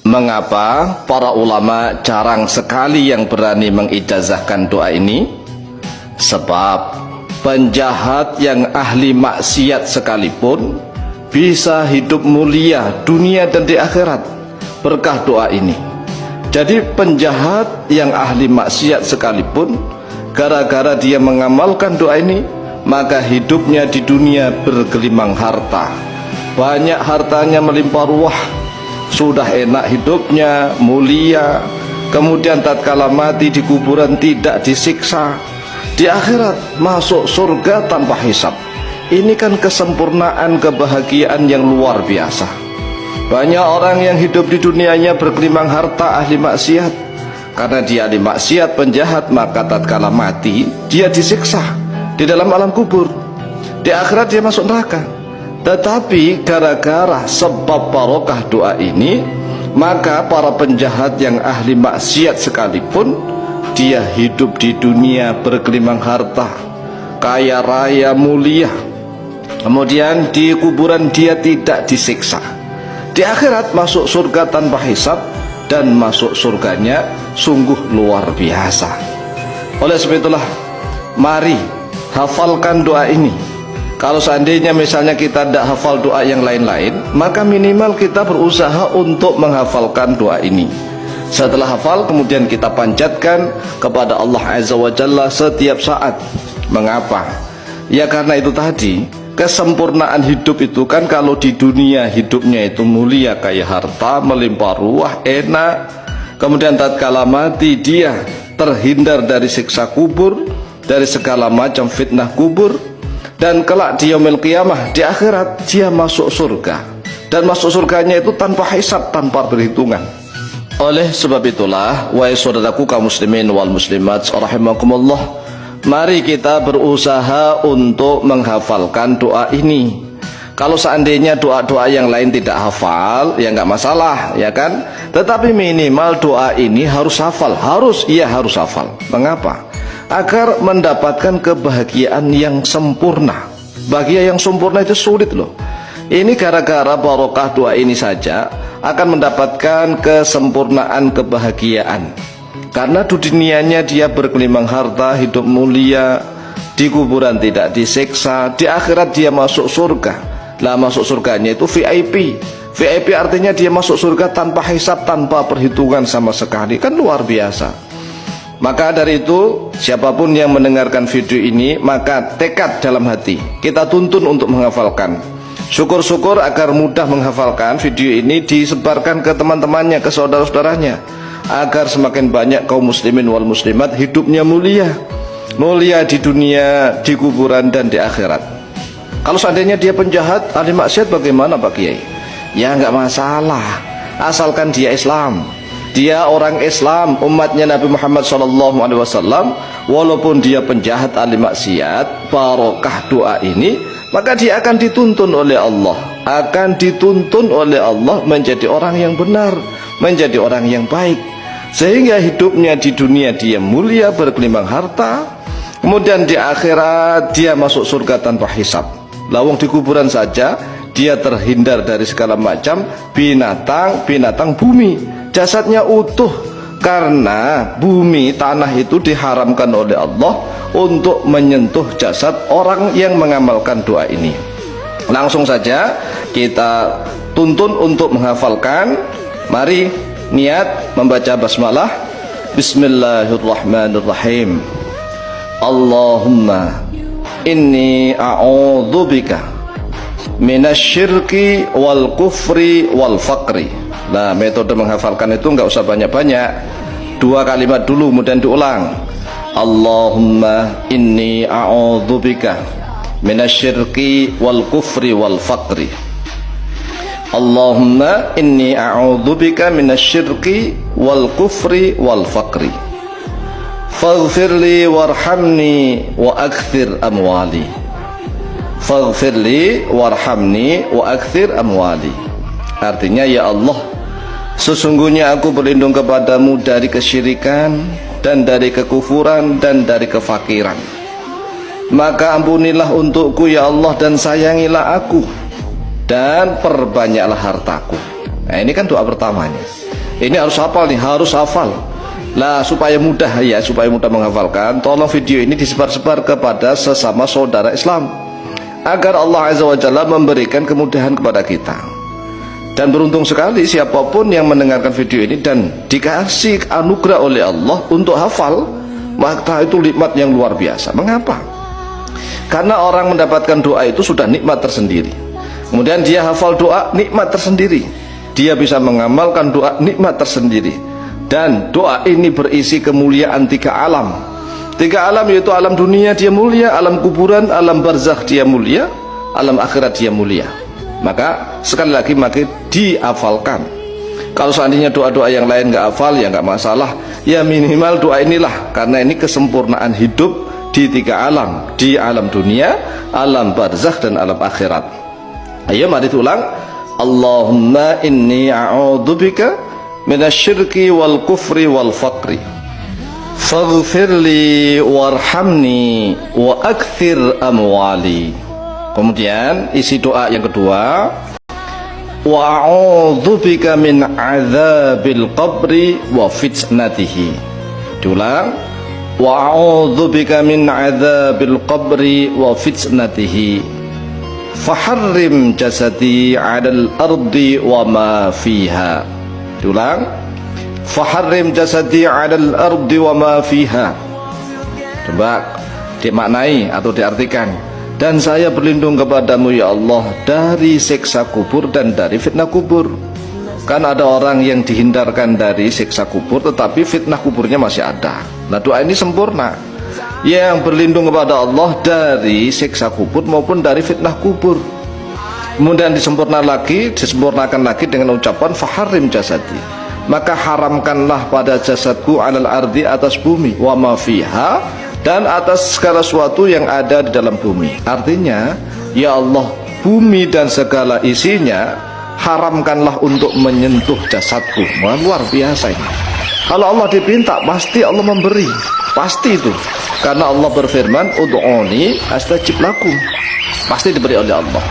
Mengapa para ulama jarang sekali yang berani mengijazahkan doa ini? Sebab penjahat yang ahli maksiat sekalipun bisa hidup mulia dunia dan di akhirat berkah doa ini. Jadi penjahat yang ahli maksiat sekalipun, gara-gara dia mengamalkan doa ini, maka hidupnya di dunia bergelimang harta, banyak hartanya melimpah ruah, sudah enak hidupnya, mulia. Kemudian tatkala mati di kuburan tidak disiksa, di akhirat masuk surga tanpa hisab. Ini kan kesempurnaan kebahagiaan yang luar biasa. Banyak orang yang hidup di dunianya bergelimang harta, ahli maksiat. Karena dia ahli maksiat, penjahat, maka tatkala mati dia disiksa di dalam alam kubur. Di akhirat dia masuk neraka. Tetapi gara-gara sebab barokah doa ini, maka para penjahat yang ahli maksiat sekalipun, dia hidup di dunia bergelimang harta, kaya raya, mulia. Kemudian di kuburan dia tidak disiksa. Di akhirat masuk surga tanpa hisab, dan masuk surganya sungguh luar biasa. Oleh sebab itulah, mari hafalkan doa ini. Kalau seandainya misalnya kita tidak hafal doa yang lain-lain, maka minimal kita berusaha untuk menghafalkan doa ini. Setelah hafal, kemudian kita panjatkan kepada Allah Azza wa Jalla setiap saat. Mengapa? Ya karena itu tadi, kesempurnaan hidup itu kan kalau di dunia hidupnya itu mulia, kaya harta, melimpah ruah, enak. Kemudian tatkala mati dia terhindar dari siksa kubur, dari segala macam fitnah kubur. Dan kelak di yaumil qiyamah, di akhirat dia masuk surga, dan masuk surganya itu tanpa hisab, tanpa perhitungan. Oleh sebab itulah, wahai saudaraku kaum muslimin wal muslimat rahimakumullah, mari kita berusaha untuk menghafalkan doa ini. Kalau seandainya doa-doa yang lain tidak hafal, ya nggak masalah, ya kan? Tetapi minimal doa ini harus hafal, harus hafal. Mengapa? Agar mendapatkan kebahagiaan yang sempurna. Bahagia yang sempurna itu sulit loh. Ini gara-gara barokah doa ini saja akan mendapatkan kesempurnaan kebahagiaan. Karena di dunianya dia bergelimang harta, hidup mulia, di kuburan tidak disiksa, di akhirat dia masuk surga. Lah masuk surganya itu VIP. VIP artinya dia masuk surga tanpa hisab, tanpa perhitungan sama sekali. Kan luar biasa. Maka dari itu, siapapun yang mendengarkan video ini, maka tekad dalam hati kita tuntun untuk menghafalkan. Syukur-syukur agar mudah menghafalkan video ini, disebarkan ke teman-temannya, ke saudara-saudaranya, agar semakin banyak kaum muslimin wal muslimat hidupnya mulia, mulia di dunia, di kuburan, dan di akhirat. Kalau seandainya dia penjahat, ahli maksiat, bagaimana Pak Kiai? Ya nggak masalah, asalkan dia Islam. Dia orang Islam, umatnya Nabi Muhammad SAW. Walaupun dia penjahat, ahli maksiat, barokah doa ini, maka dia akan dituntun oleh Allah, akan dituntun oleh Allah menjadi orang yang benar, menjadi orang yang baik, sehingga hidupnya di dunia dia mulia, bergelimang harta. Kemudian di akhirat dia masuk surga tanpa hisab. Lawang di kuburan saja dia terhindar dari segala macam binatang bumi. Jasadnya utuh, karena bumi, tanah itu diharamkan oleh Allah untuk menyentuh jasad orang yang mengamalkan doa ini. Langsung saja kita tuntun untuk menghafalkan. Mari niat membaca basmalah. Bismillahirrahmanirrahim. Allahumma inni a'udzubika minasyirki wal kufri wal faqri. Nah, metode menghafalkan itu nggak usah banyak-banyak, 2 kalimat dulu kemudian diulang. Allahumma inni a'udzubika minasyirki wal kufri wal faqri. Allahumma inni a'udzubika minasyirki wal kufri wal faqri. Faghfirli warhamni wa akthir amwali. Faghfirli warhamni wa akthir amwali. Artinya, ya Allah, sesungguhnya aku berlindung kepadamu dari kesyirikan, dan dari kekufuran, dan dari kefakiran. Maka ampunilah untukku ya Allah, dan sayangilah aku, dan perbanyaklah hartaku. Nah, ini kan doa pertamanya. Ini harus hafal nih, harus hafal. Lah supaya mudah ya, supaya mudah menghafalkan, tolong video ini disebar-sebar kepada sesama saudara Islam agar Allah Azza wa Jalla memberikan kemudahan kepada kita. Dan beruntung sekali siapapun yang mendengarkan video ini dan dikasih anugerah oleh Allah untuk hafal, maka itu nikmat yang luar biasa. Mengapa? Karena orang mendapatkan doa itu sudah nikmat tersendiri. Kemudian dia hafal doa, nikmat tersendiri. Dia bisa mengamalkan doa, nikmat tersendiri. Dan doa ini berisi kemuliaan 3 alam. 3 alam yaitu alam dunia dia mulia, alam kuburan, alam barzakh dia mulia, alam akhirat dia mulia. Maka sekali lagi maka dihafalkan. Kalau seandainya doa-doa yang lain nggak hafal ya nggak masalah. Ya minimal doa inilah, karena ini kesempurnaan hidup di 3 alam, di alam dunia, alam barzakh dan alam akhirat. Ayo mari ulang. Allahumma inni a'udzubika minasyirki wal kufri wal faqri faghfirli warhamni wa akthir amwali. Kemudian isi doa yang kedua, wa a'udzubika min adzabil qabri wa fitnatihi. Diulang, wa a'udzubika min adzabil qabri wa fitnatihi faharrim jasadi 'alal ardi wa ma fiha. Diulang, faharrim jasadi 'alal ardi wa ma fiha. Coba dimaknai atau diartikan, dan saya berlindung kepadamu ya Allah dari siksa kubur dan dari fitnah kubur. Kan ada orang yang dihindarkan dari siksa kubur tetapi fitnah kuburnya masih ada. Nah doa ini sempurna, yang berlindung kepada Allah dari siksa kubur maupun dari fitnah kubur. Kemudian disempurnakan lagi dengan ucapan faharrim jasadi, maka haramkanlah pada jasadku 'alal ardi atas bumi, wa ma fiha, dan atas segala sesuatu yang ada di dalam bumi. Artinya ya Allah, bumi dan segala isinya haramkanlah untuk menyentuh jasadku. Wah, luar biasa ini. Kalau Allah dipinta pasti Allah memberi, pasti itu, karena Allah berfirman ud'uni astajib lakum, pasti diberi oleh Allah.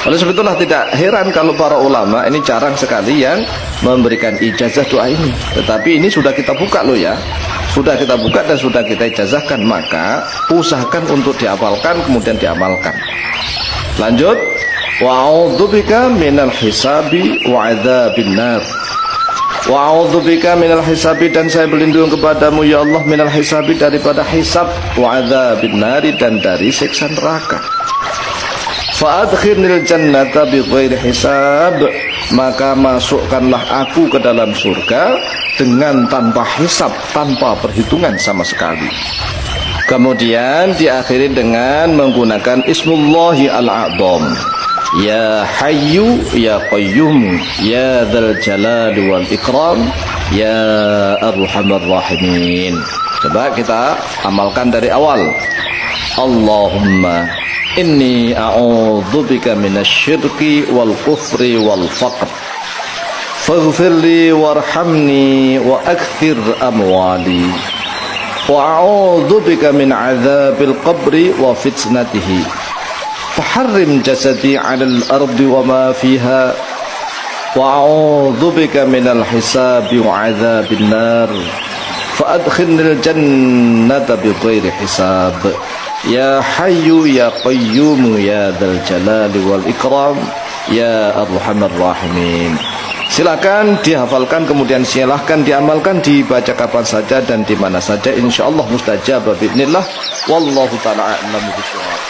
Oleh sebab itulah tidak heran kalau para ulama ini jarang sekali yang memberikan ijazah doa ini. Tetapi ini sudah kita buka loh ya, sudah kita buka dan sudah kita ijazahkan. Maka usahakan untuk dihafalkan kemudian diamalkan. Lanjut, wa a'udzubika minal hisabi wa adzabin nar. Wa a'udzubika minal hisabi, dan saya berlindung kepadamu ya Allah minal hisabi, daripada hisab, wa adzabin nar, dan dari siksa neraka. Fa'adkhirnil jannata bighairi hisab, maka masukkanlah aku ke dalam surga dengan tanpa hisab, tanpa perhitungan sama sekali. Kemudian diakhiri dengan menggunakan ismullahi al-a'zam, ya hayyu ya qayyum ya dzal jalali wal ikram ya arhamar rahimin. Coba kita amalkan dari awal. Allahumma inni a'udzubika minasyirki wal kufri wal faqr faghfirli warhamni wa akthir amwali wa a'udzubika min adzabil qabri wa fitnatihi faharrim jasadi 'alal ardi wa ma fiha wa a'udzubika minal hisabi wa adzabin nar fa adkhilnil jannata bighairi hisab. Ya hayyu ya qayyum ya dzal jalali wal ikram ya arhamar rahimin. Silakan dihafalkan, kemudian silahkan diamalkan, dibaca kapan saja dan di mana saja, insyaallah mustajab biidznillah. Wallahu taala a'lamu bishawab.